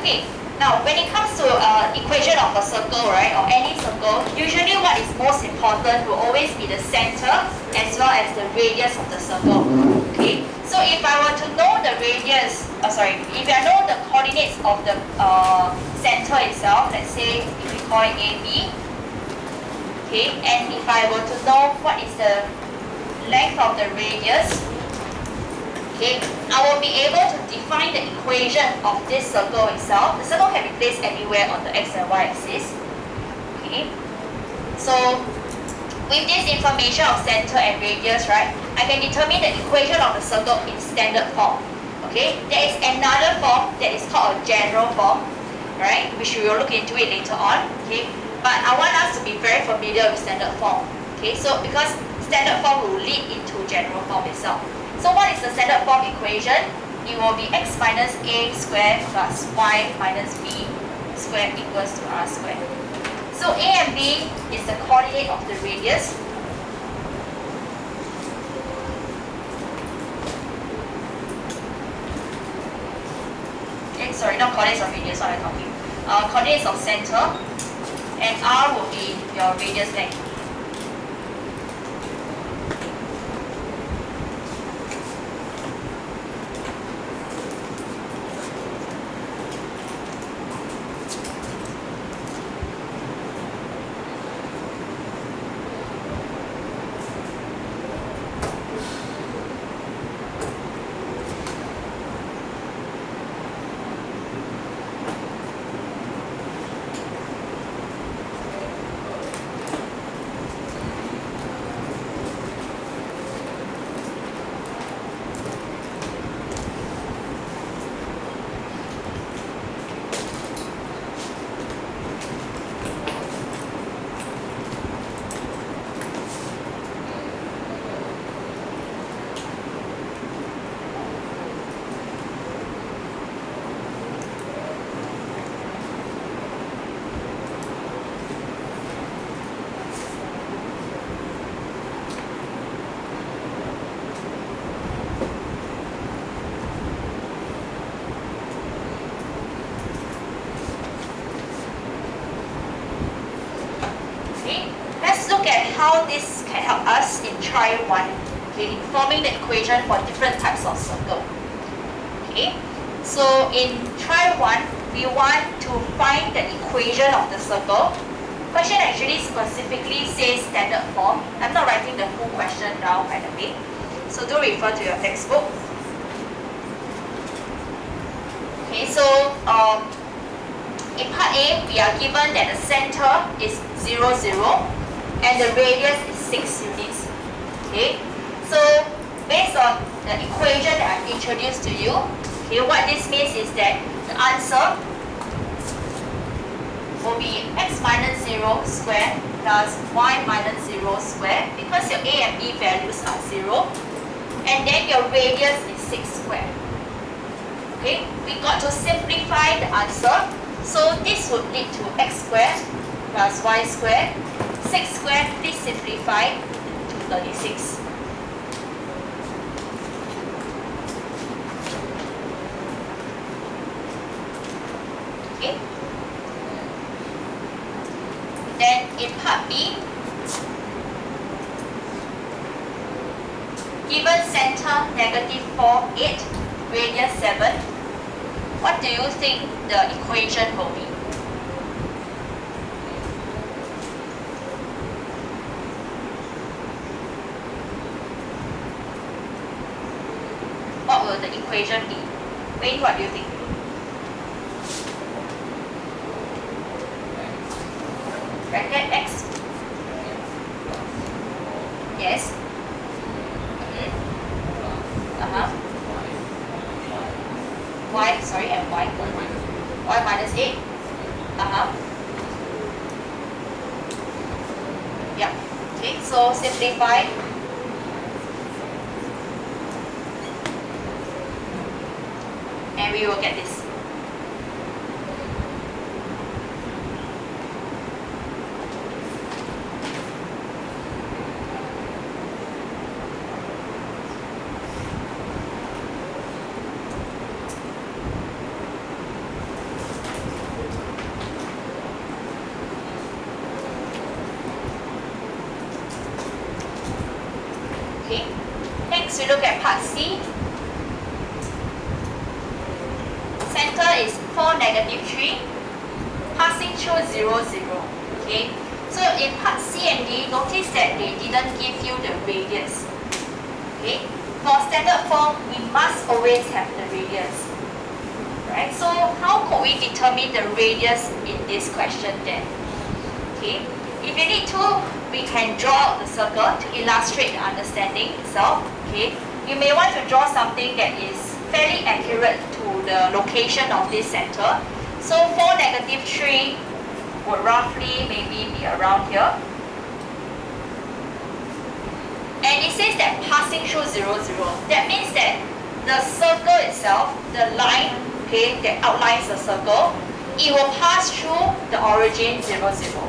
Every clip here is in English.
Okay, now when it comes to equation of a circle, right, or any circle, usually what is most important will always be the center as well as the radius of the circle. Okay, so if I were to know the radius, if I know the coordinates of the center itself, let's say if we call it AB, okay, and if I were to know what is the length of the radius, okay, I will be able to define the equation of this circle itself. The circle can be placed anywhere on the x and y axis. Okay, so with this information of center and radius, right, I can determine the equation of the circle in standard form. Okay, there is another form that is called a general form, right, which we will look into it later on. Okay, but I want us to be very familiar with standard form. Okay, so because standard form will lead into general form itself. So what is the standard form equation? It will be x minus a squared plus y minus b squared equals to r squared. So a and b is the coordinate of the radius. Okay, sorry, not coordinates of radius, what am I talking? Coordinates of center, and r will be your radius length. How this can help us in try 1, okay, in forming the equation for different types of circle. Okay, so in try 1, we want to find the equation of the circle. Question actually specifically says standard form. I'm not writing the full question down, by the way, so do refer to your textbook. Okay, so in part A, we are given that the center is 0, 0. And the radius is 6 units. Okay, so based on the equation that I've introduced to you, okay, what this means is that the answer will be x minus 0 squared plus y minus 0 squared, because your a and b values are 0, and then your radius is 6 squared. Okay, we got to simplify the answer, so this would lead to x squared plus y squared. 6 squared, please simplify to 36. Okay. Then in part B, given center negative 4, 8, radius 7, what do you think the equation will be? What will the equation be? Wayne, what do you think? Bracket x. Yes. Y, sorry, and y. Y minus 8. Yeah. Okay, so simplify. And we will get this. Okay. Next, we look at part C. Center is 4, -3, passing through 0, 0. Okay. So in part C and D, notice that they didn't give you the radius. Okay. For standard form, we must always have the radius. Right? So how could we determine the radius in this question then? Okay. If you need to, we can draw out the circle to illustrate the understanding itself. Okay. You may want to draw something that is fairly accurate to the location of this center. So 4, -3 would roughly maybe be around here. And it says that passing through 0, 0. That means that the circle itself, the line, okay, that outlines the circle, it will pass through the origin 0, 0.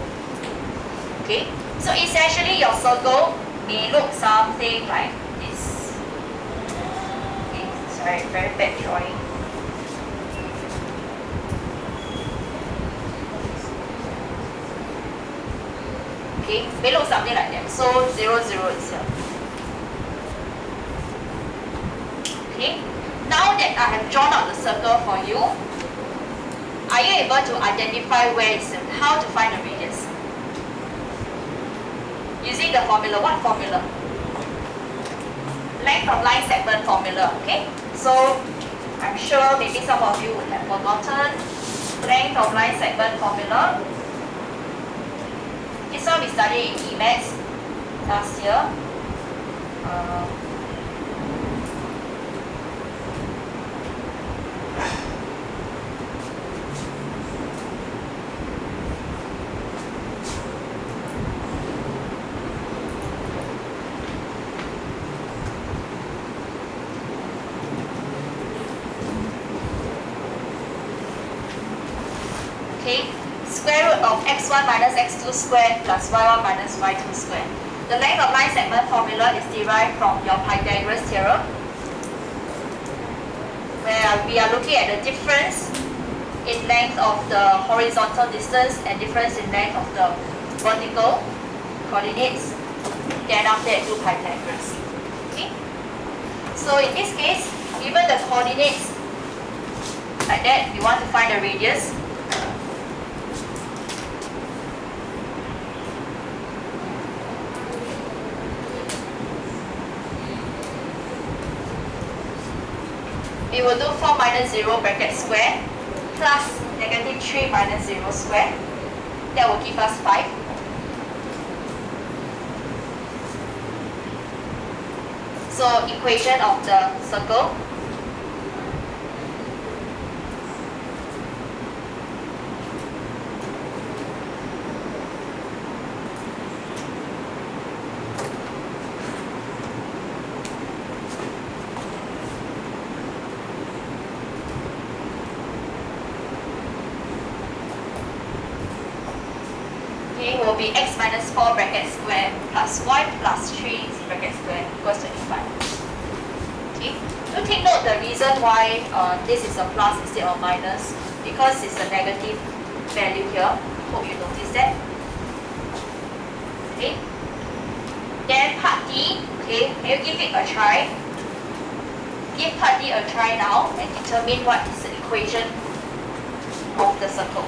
Okay, so essentially your circle may look something like this. Okay, sorry, very bad drawing. Okay, may look something like that. So 0, 0 is here. Okay, now that I have drawn out the circle for you, are you able to identify where it's how to find the radius? Using the formula. What formula? Length of line segment formula. Okay, so I'm sure maybe some of you would have forgotten length of line segment formula. This one we studied in E-Maths last year. Okay, square root of x1 minus x2 squared plus y1 minus y2 squared. The length of line segment formula is derived from your Pythagoras theorem, where we are looking at the difference in length of the horizontal distance and difference in length of the vertical coordinates. Then after that, do Pythagoras. Okay. So in this case, given the coordinates like that, we want to find the radius. We will do 4 minus 0 bracket square plus -3 minus 0 square. That will give us 5. So equation of the circle. Will be x minus 4 bracket square plus y plus 3 bracket square equals 25. Okay. Do take note the reason why this is a plus instead of minus, because it's a negative value here. Hope you notice that. Okay. Then part D. Okay. Can you give it a try? Give part D a try now and determine what is the equation of the circle.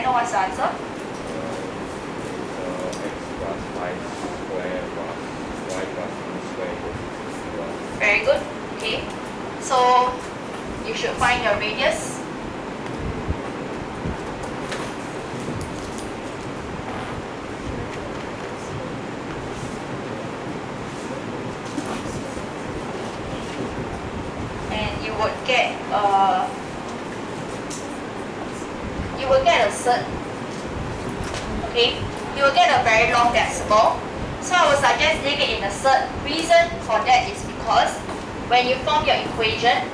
I know what's the answer? X plus y square plus y plus b square equals to 1. Very good. Okay. So you should find your radius. And you would get a cert. Okay, you will get a very long decimal. So I would suggest leave it in a cert. Reason for that is because when you form your equation,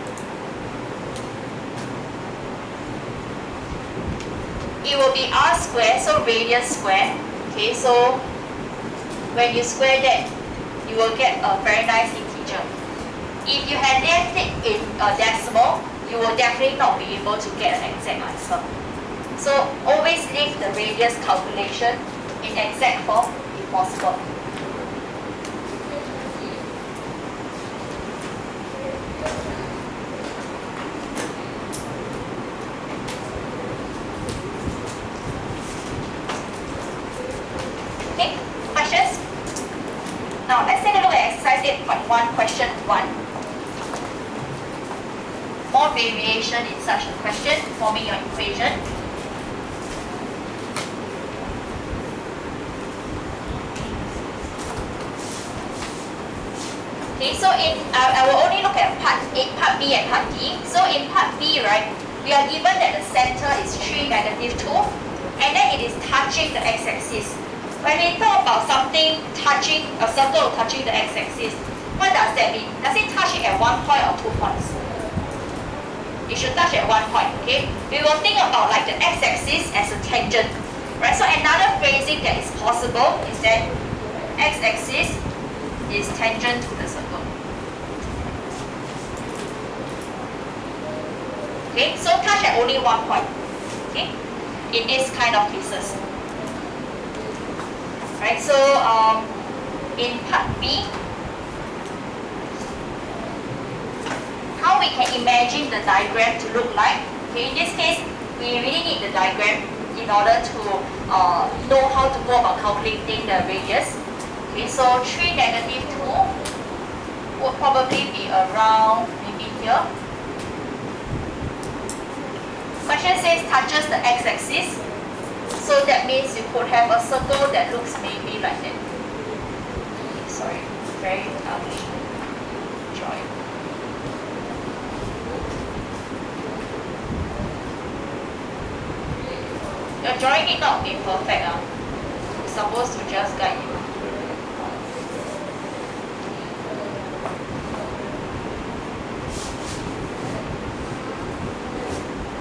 it will be r squared, so radius squared. Okay, so when you square that, you will get a very nice integer. If you had left it in a decimal, you will definitely not be able to get an exact answer. So always leave the radius calculation in exact form if possible. Okay, questions? Now let's take a look at exercise 8.1, question 1. More variation in such a question, forming your equation. Okay, so I will only look at part A, part B and part D. So in part B, right, we are given that the center is 3, -2, and then it is touching the x-axis. When we talk about something touching, a circle touching the x-axis, what does that mean? Does it touch it at 1 point or 2 points? It should touch at 1 point, okay? We will think about like the x-axis as a tangent, right? So another phrasing that is possible is that x-axis is tangent to the circle. Okay, so touch at only 1 point. Okay, in this kind of cases. Right, so in part B, how we can imagine the diagram to look like. Okay, in this case, we really need the diagram in order to know how to go about calculating the radius. Okay, so 3, -2 would probably be around maybe here. Question says touches the x-axis. So that means you could have a circle that looks maybe like that. Okay, sorry, very ugly drawing. Your drawing need not be perfect. It's supposed to just guide you.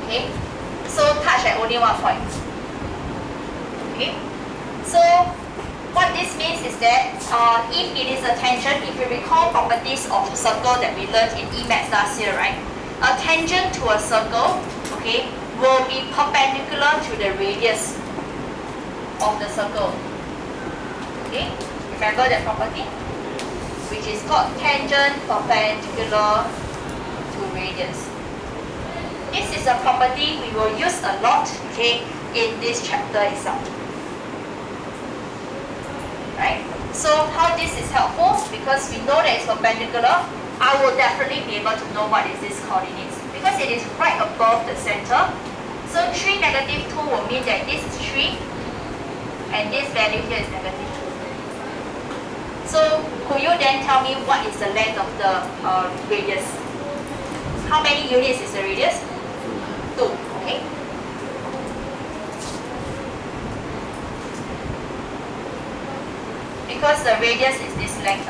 Okay, so touch at only 1 point. Okay, so what this means is that if it is a tangent, if you recall properties of a circle that we learned in E-Maths last year, right? A tangent to a circle, okay, will be perpendicular to the radius of the circle. Okay, remember that property, which is called tangent perpendicular to radius. This is a property we will use a lot, okay, in this chapter itself. Right? So how this is helpful? Because we know that it's perpendicular, I will definitely be able to know what is this coordinates. Because it is right above the center. So 3, -2 will mean that this is 3, and this value here is -2. So could you then tell me what is the length of the radius? How many units is the radius? 2, okay? Because the radius is this length,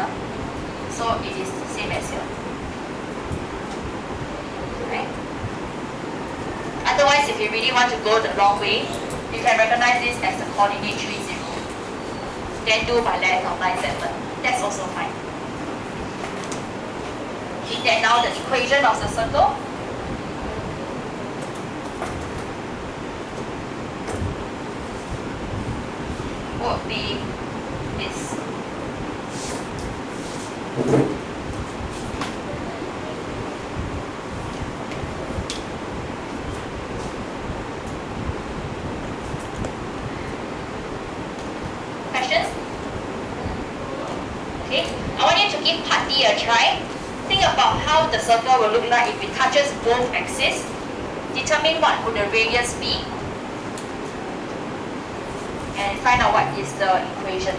so it is the same as here. Right? Otherwise, if you really want to go the long way, you can recognize this as the coordinate 3, 0. Then do by length of line 7. That's also fine. Okay, then now the equation of the circle. Would be this. give part D a try. Think about how the circle will look like if it touches both axes. Determine what would the radius be. And find out what is the equation.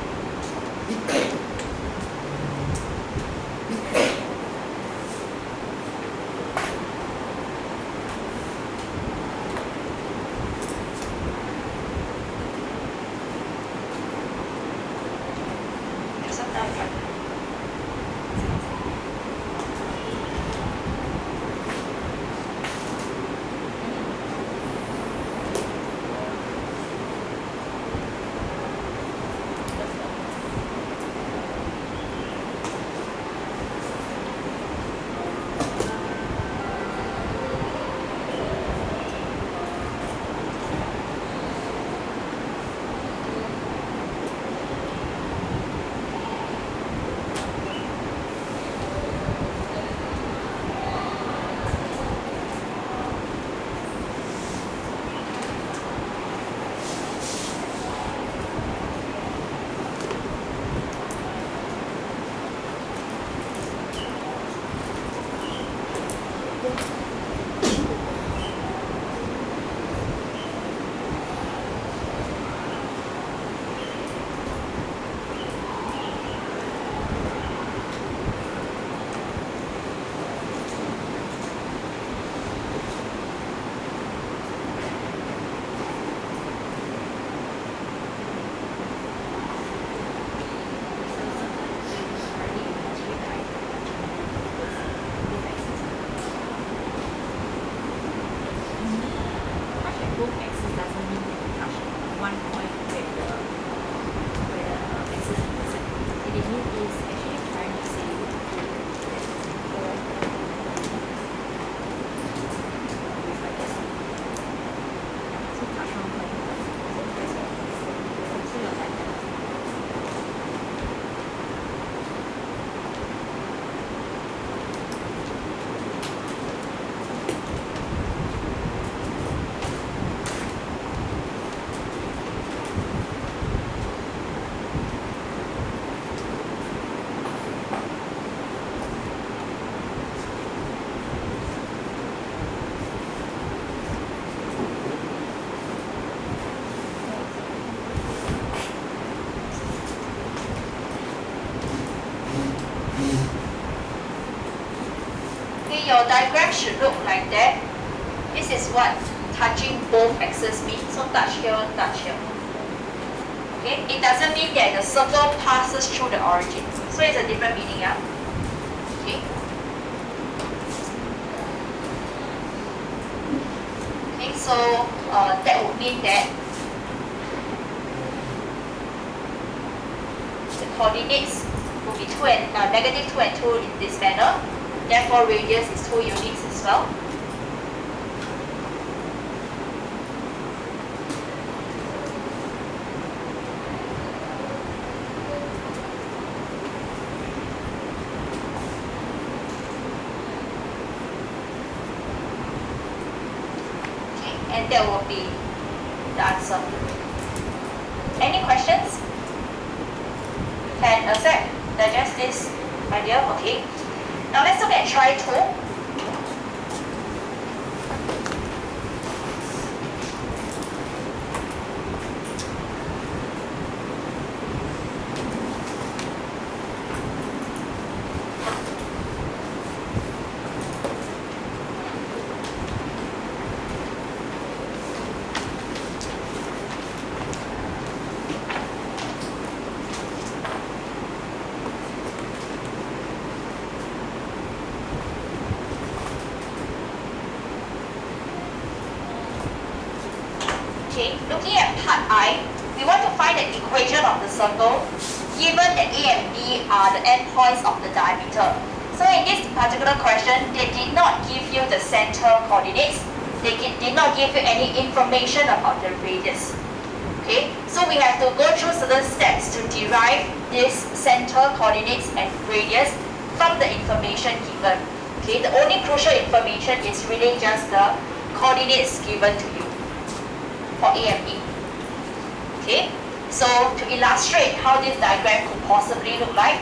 Your diagram should look like that. This is what touching both axes means. So touch here, touch here. Okay, it doesn't mean that the circle passes through the origin. So it's a different meaning, yeah. Okay. Okay, so that would mean that the coordinates will be -2 and 2 in this manner. Therefore, radius is 2 units as well. Okay, and that will be the answer. Any questions? Can accept, digest this idea? Okay. Now let's look at try 2. Okay, looking at part I, we want to find the equation of the circle given that A and B are the endpoints of the diameter. So in this particular question, they did not give you the center coordinates. They did not give you any information about the radius. Okay, so we have to go through certain steps to derive this center coordinates and radius from the information given. Okay, the only crucial information is really just the coordinates given to you for A and B. Okay, so to illustrate how this diagram could possibly look like,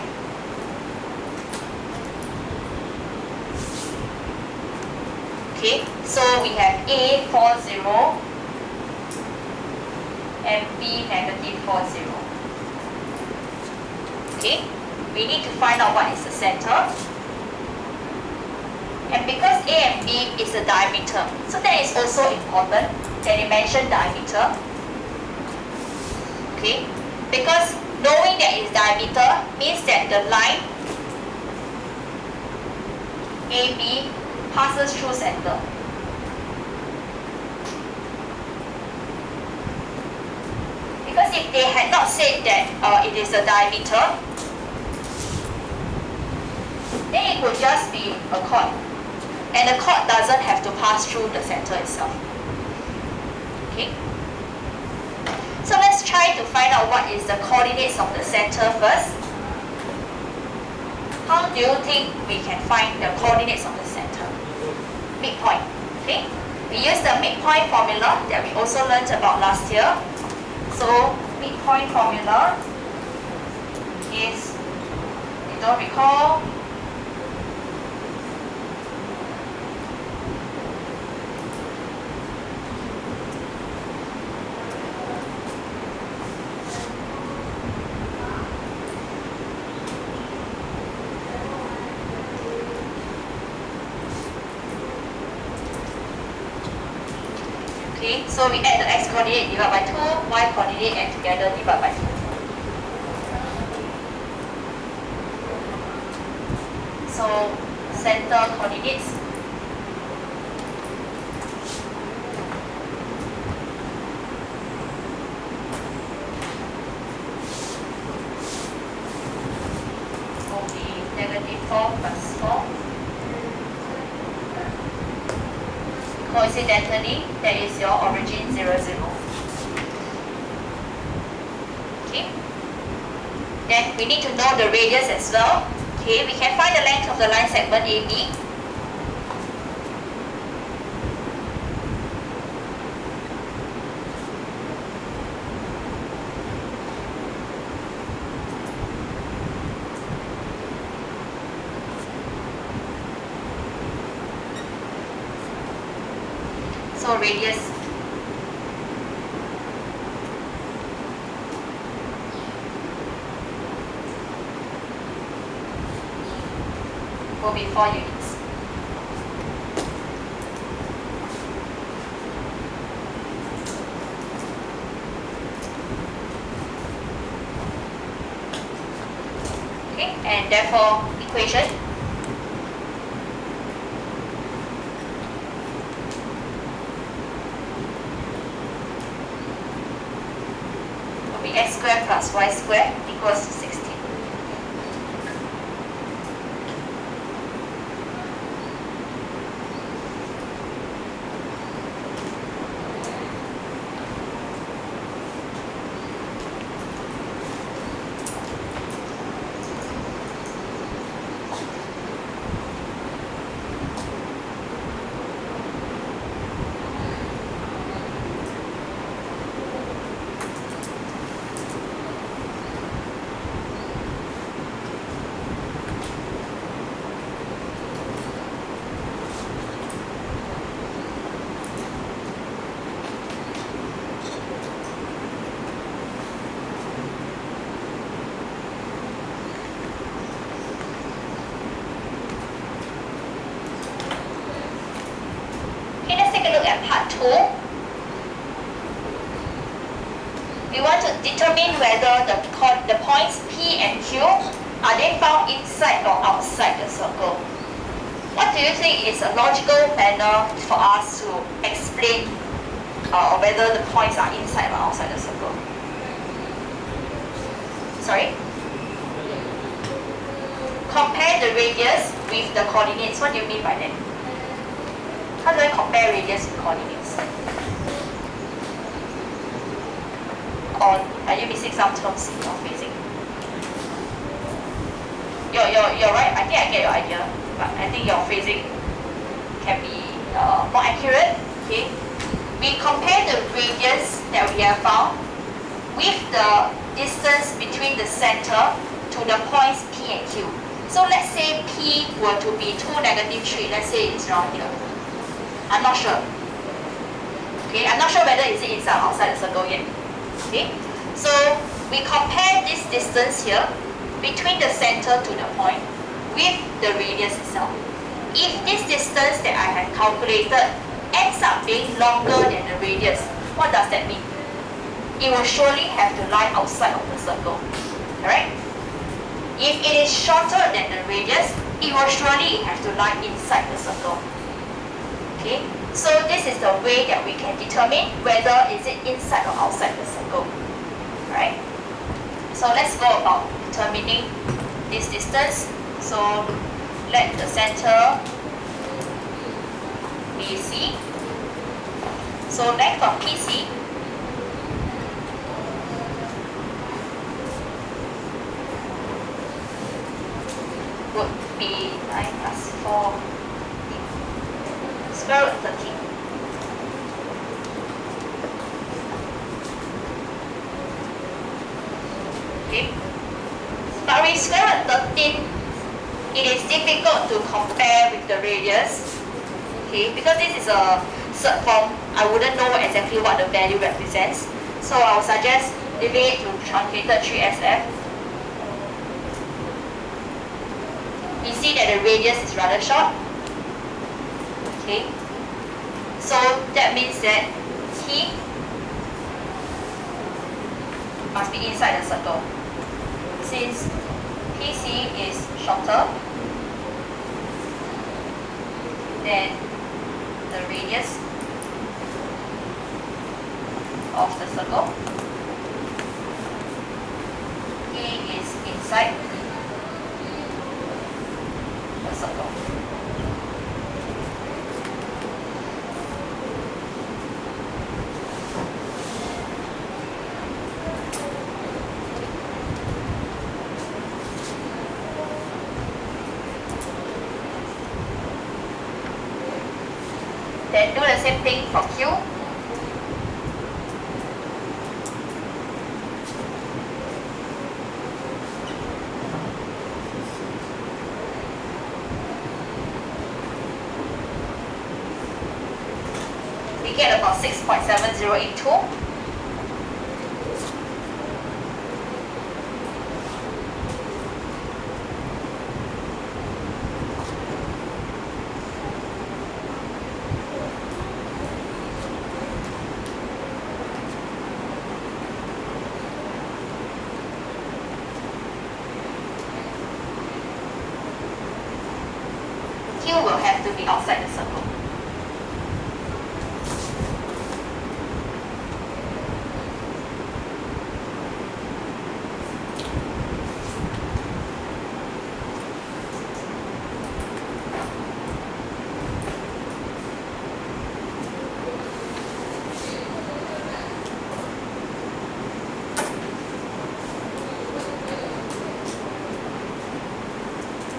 Okay, so we have A 40 and B negative 40. Okay, we need to find out what is the center. And because A and B is the diameter, so that is also important that you mention diameter. Okay, because knowing that it's diameter means that the line AB passes through center. Because if they had not said that it is a diameter, then it would just be a chord. And the chord doesn't have to pass through the center itself. Okay? So let's try to find out what is the coordinates of the center first. How do you think we can find the coordinates of the center? Midpoint. Okay? We use the midpoint formula that we also learned about last year. So midpoint formula is, you don't recall, okay, so we add the x coordinate divided by 2, y coordinate add together divided by 2. So center coordinates will be negative 4 plus 4. Coincidentally, that is your origin 0, 0. Okay. Then we need to know the radius as well. Okay, we can find the length of the line segment AB. So radius will be 4 units. Okay, and therefore equation x squared plus y squared equals to 16. Part 2, we want to determine whether the points P and Q, are they found inside or outside the circle? What do you think is a logical manner for us to explain whether the points are inside or outside the circle? Sorry? Compare the radius with the coordinates. What do you mean by that? How do I compare radius with coordinates? Or are you missing some terms in your physics? You're right. I think I get your idea, but I think your phrasing can be more accurate. Okay, we compare the radius that we have found with the distance between the center to the points P and Q. So let's say P were to be 2, -3. Let's say it's around here. I'm not sure. Okay, I'm not sure whether is it inside or outside the circle yet. Okay, so we compare this distance here between the center to the point with the radius itself. If this distance that I have calculated ends up being longer than the radius, what does that mean? It will surely have to lie outside of the circle. Alright? If it is shorter than the radius, it will surely have to lie inside the circle. Okay? So this is the way that we can determine whether is it inside or outside the circle. Right? So let's go about determining this distance. So let the center be C. So length of PC would be 9 plus 4 square root 13. Okay. But with square root 13, it is difficult to compare with the radius. Okay, because this is a cert form, I wouldn't know exactly what the value represents. So I would suggest leaving it to truncated 3SF. We see that the radius is rather short. Okay, so that means that T must be inside the circle. Since PC is shorter than the radius of the circle, E is inside the circle. Then do the same thing for Q. We get about 6.7082. Q will have to be outside the circle.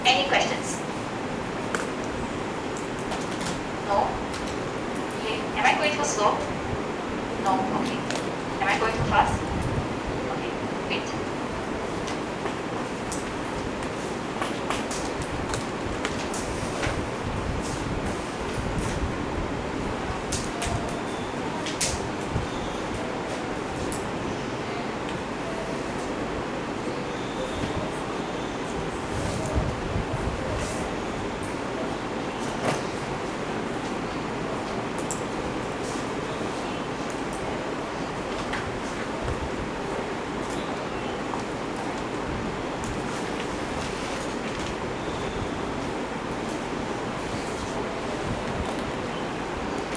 Any questions? No? Okay. Am I going too slow? No? Okay. Am I going too fast? Okay. Wait.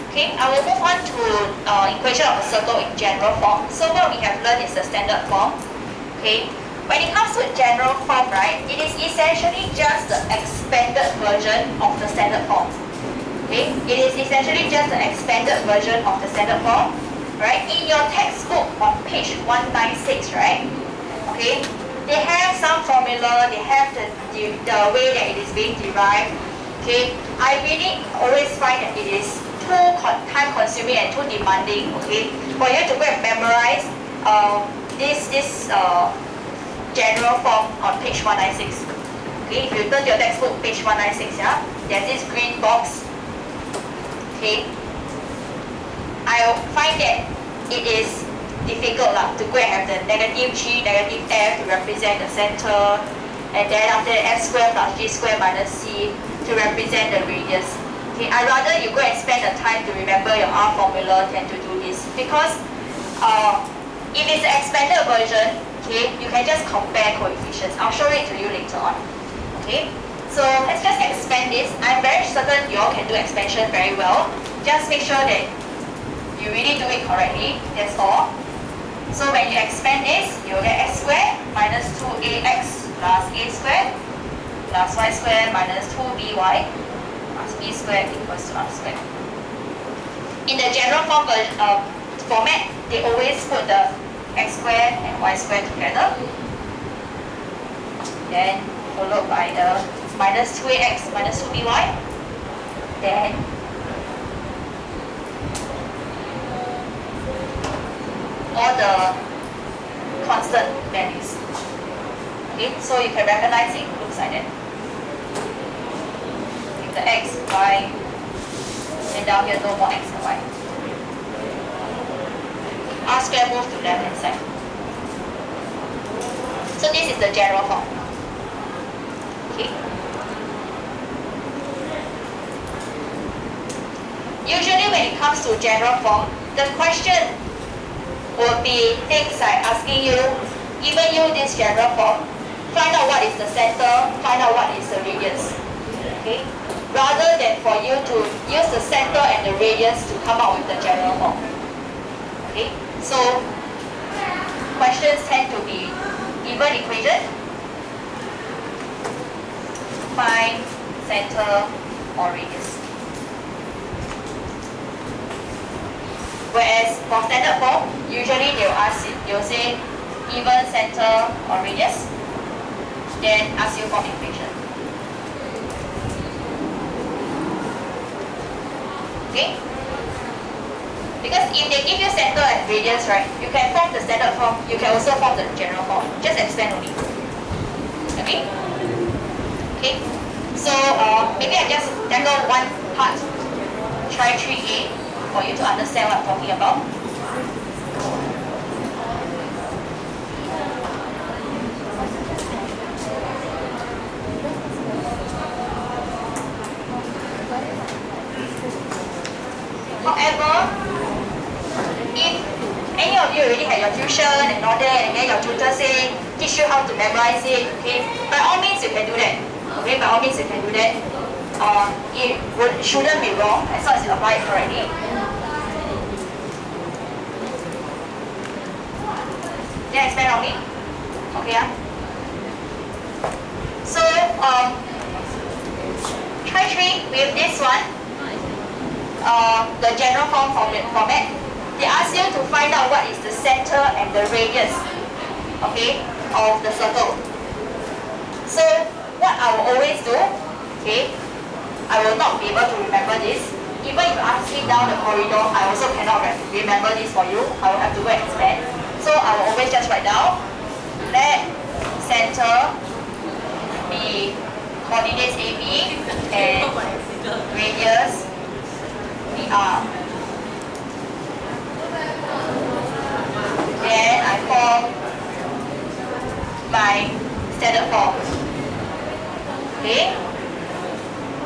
Okay, I will move on to equation of a circle in general form. So what we have learned is the standard form. Okay, when it comes to general form, right, it is essentially just the expanded version of the standard form. Okay, it is essentially just the expanded version of the standard form. Right, in your textbook on page 196, right? Okay, they have some formula. They have the way that it is being derived. Okay, I really always find that it is too time consuming and too demanding, okay, for you to go and memorize this general form on page 196. Okay, if you turn to your textbook, page 196, yeah, there's this green box. okay, I find that it is difficult to go and have the negative g, negative f to represent the center, and then after that f squared plus g squared minus c to represent the radius. Okay, I rather you go and spend the time to remember your R formula than to do this, because if it's an expanded version, okay, you can just compare coefficients. I'll show it to you later on. Okay, so let's just expand this. I'm very certain you all can do expansion very well. Just make sure that you really do it correctly. That's all. So when you expand this, you will get x squared minus 2ax plus a squared plus y squared minus 2by plus b squared equals to r squared. In the general form format, they always put the x squared and y squared together. Then followed by the minus 2ax minus 2by. Then all the constant values. Okay, so you can recognize it looks like that. With the x, y, and down here no more x and y. R square moves to left hand side. So this is the general form. Okay. Usually when it comes to general form, the question would be things like asking you, given you this general form, find out what is the center, find out what is the radius. Okay? Rather than for you to use the center and the radius to come out with the general form. Okay? So questions tend to be given equation, find center or radius. Whereas for standard form, usually they'll say given center or radius, then ask you for equation. Okay? Because if they give you center and radius, right, you can form the standard form, you can also form the general form. Just expand only. Okay? Okay? So maybe I just tackle one part, try 3A, for you to understand what I'm talking about. However, if any of you already had your tuition and all that, and then your tutor say, teach you how to memorize it, okay, by all means you can do that. Okay, by all means you can do that. It shouldn't be wrong as long as you apply it correctly. Then expand on me. Okay, yeah. So try 3 with this one. The general form format. They ask you to find out what is the center and the radius, okay, of the circle. So what I will always do, okay, I will not be able to remember this. Even if you ask me down the corridor, I also cannot remember this for you. I will have to go and expand. So I will always just write down, let center be coordinates AB and radius BR. Then I form my standard form. Okay?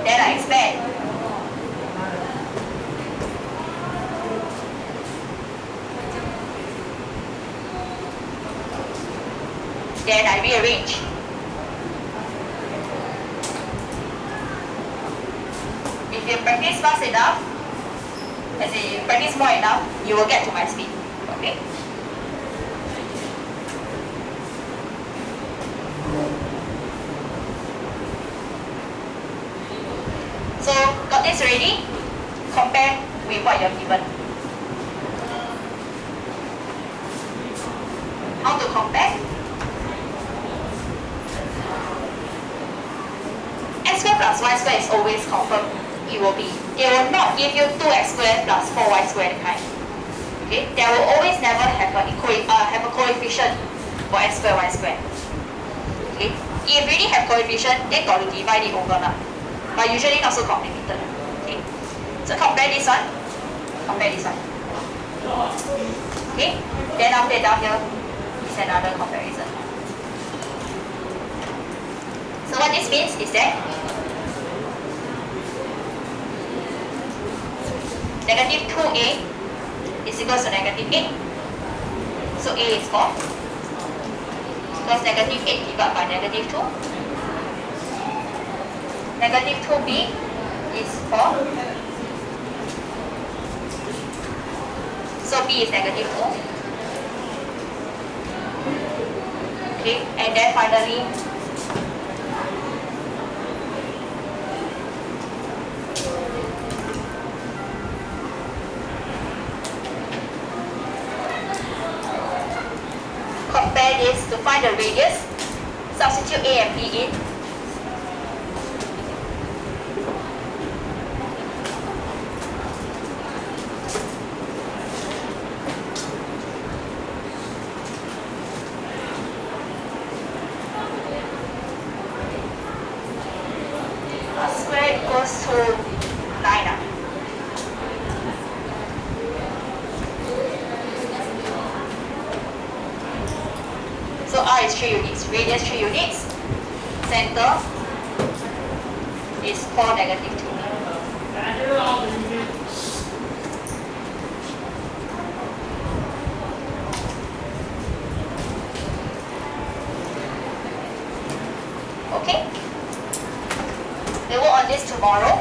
Then I expand. Then I rearrange. If you practice fast enough, as in you practice more enough, you will get to my speed. Okay? So, got this ready? Compare with what you're given. How to compare? X squared plus y squared is always confirmed. It will be. They will not give you 2x squared plus 4y squared kind. Okay? There will always never have a coefficient for x squared, y squared. Okay? If really have coefficient, they got to divide it over. But usually not so complicated. Okay? So compare this one. Compare this one. Okay. Then after down here is another comparison. So what this means is that negative 2a is equals to negative 8. So a is 4. Because negative 8 divided by negative 2. Negative 2b is 4. So b is negative 4. Okay, and then finally compare this to find the radius. Substitute a and b in. Square equals to 9. So R is 3 units, radius 3 units, center is 4 negative 2. Okay? We'll work on this tomorrow.